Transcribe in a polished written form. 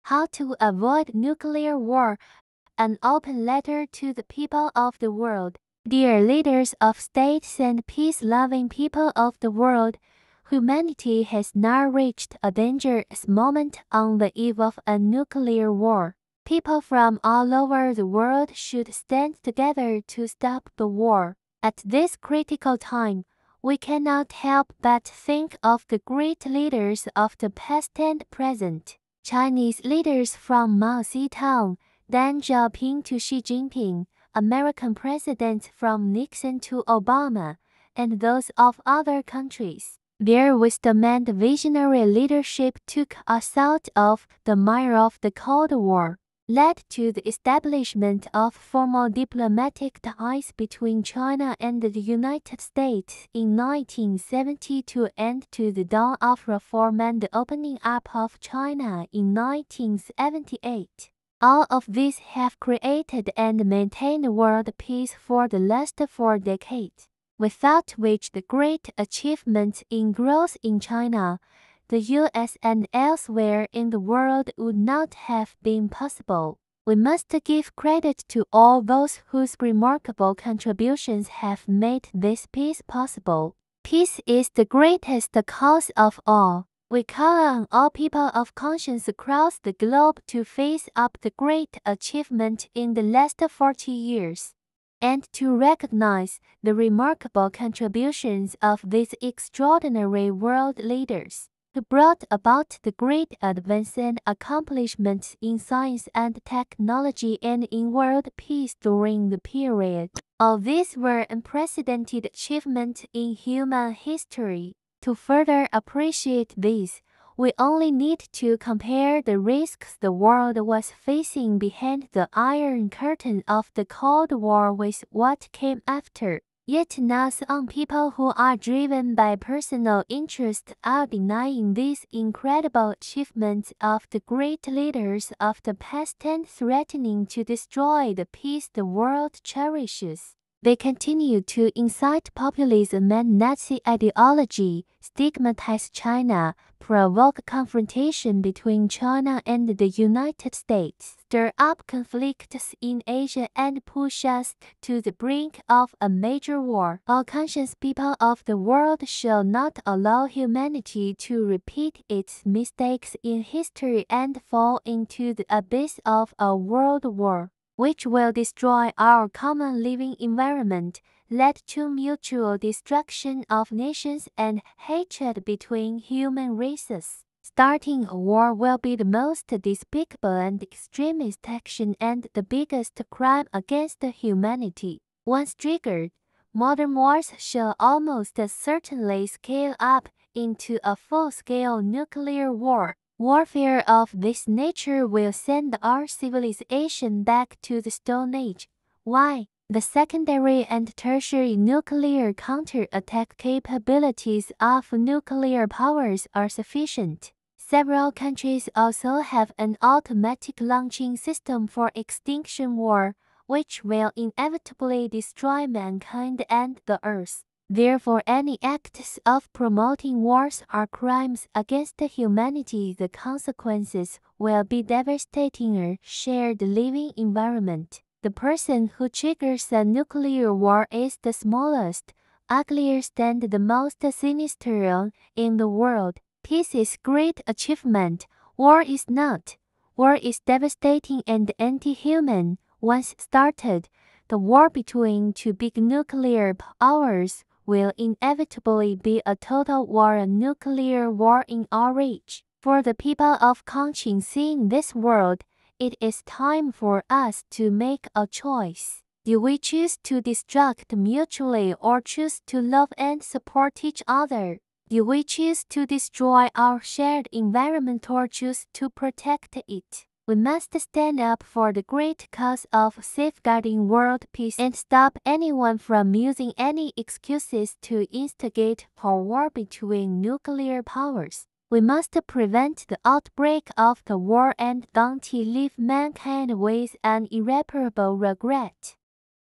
How to Avoid Nuclear War, an open letter to the people of the world. Dear leaders of states and peace-loving people of the world, humanity has now reached a dangerous moment on the eve of a nuclear war. People from all over the world should stand together to stop the war. At this critical time, we cannot help but think of the great leaders of the past and present. Chinese leaders from Mao Zedong, Deng Xiaoping to Xi Jinping, American presidents from Nixon to Obama, and those of other countries. Their wisdom and visionary leadership took us out of the mire of the Cold War, led to the establishment of formal diplomatic ties between China and the United States in 1972 and to the dawn of reform and the opening up of China in 1978. All of these have created and maintained world peace for the last 4 decades, without which the great achievements in growth in China, the US and elsewhere in the world would not have been possible. We must give credit to all those whose remarkable contributions have made this peace possible. Peace is the greatest cause of all. We call on all people of conscience across the globe to face up the great achievement in the last 40 years, and to recognize the remarkable contributions of these extraordinary world leaders, who brought about the great advance and accomplishments in science and technology and in world peace during the period. All these were unprecedented achievements in human history. To further appreciate these, we only need to compare the risks the world was facing behind the Iron Curtain of the Cold War with what came after. Yet not some people who are driven by personal interest are denying these incredible achievements of the great leaders of the past and threatening to destroy the peace the world cherishes. They continue to incite populism and Nazi ideology, stigmatize China, provoke confrontation between China and the United States, stir up conflicts in Asia and push us to the brink of a major war. All conscious people of the world shall not allow humanity to repeat its mistakes in history and fall into the abyss of a world war, which will destroy our common living environment, lead to mutual destruction of nations and hatred between human races. Starting a war will be the most despicable and extremist action and the biggest crime against humanity. Once triggered, modern wars shall almost certainly scale up into a full-scale nuclear war. Warfare of this nature will send our civilization back to the Stone Age. Why? The secondary and tertiary nuclear counterattack capabilities of nuclear powers are sufficient. Several countries also have an automatic launching system for extinction war, which will inevitably destroy mankind and the Earth. Therefore, any acts of promoting wars are crimes against humanity. The consequences will be devastating our shared living environment. The person who triggers a nuclear war is the smallest, ugliest, and the most sinister in the world. Peace is great achievement. War is not. War is devastating and anti-human. Once started, the war between two big nuclear powers will inevitably be a total war, a nuclear war in our age. For the people of conscience in this world, it is time for us to make a choice. Do we choose to destruct mutually or choose to love and support each other? Do we choose to destroy our shared environment or choose to protect it? We must stand up for the great cause of safeguarding world peace and stop anyone from using any excuses to instigate a war between nuclear powers. We must prevent the outbreak of the war and don't leave mankind with an irreparable regret.